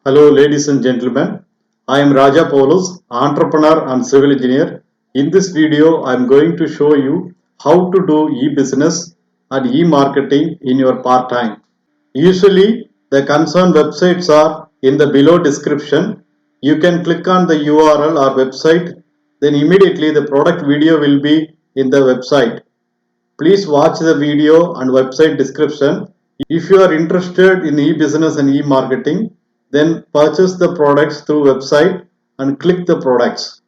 Hello, ladies and gentlemen. I am Raja Paulus, entrepreneur and civil engineer. In this video, I am going to show you how to do e-business and e-marketing in your part-time. Usually, the concerned websites are in the below description. You can click on the URL or website, then immediately the product video will be in the website. Please watch the video and website description. If you are interested in e-business and e-marketing, then purchase the products through website and click the products.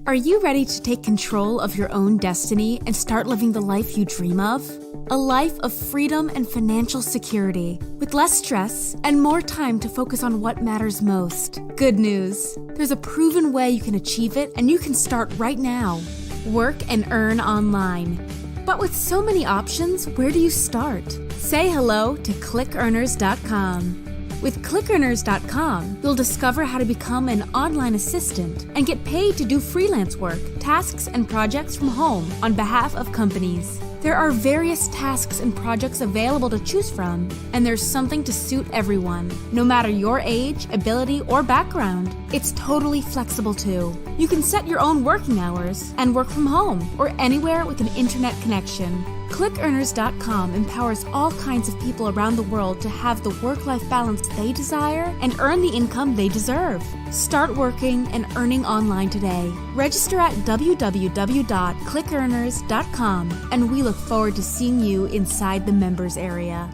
Are you ready to take control of your own destiny and start living the life you dream of? A life of freedom and financial security, with less stress and more time to focus on what matters most. Good news! There's a proven way you can achieve it, and you can start right now. Work and earn online. But with so many options, where do you start? Say hello to ClickEarners.com. With ClickEarners.com, you'll discover how to become an online assistant and get paid to do freelance work, tasks, and projects from home on behalf of companies. There are various tasks and projects available to choose from, and there's something to suit everyone, no matter your age, ability, or background. It's totally flexible too. You can set your own working hours and work from home or anywhere with an internet connection. ClickEarners.com empowers all kinds of people around the world to have the work-life balance they desire and earn the income they deserve. Start working and earning online today. Register at www.clickearners.com, and we look forward to seeing you inside the members area.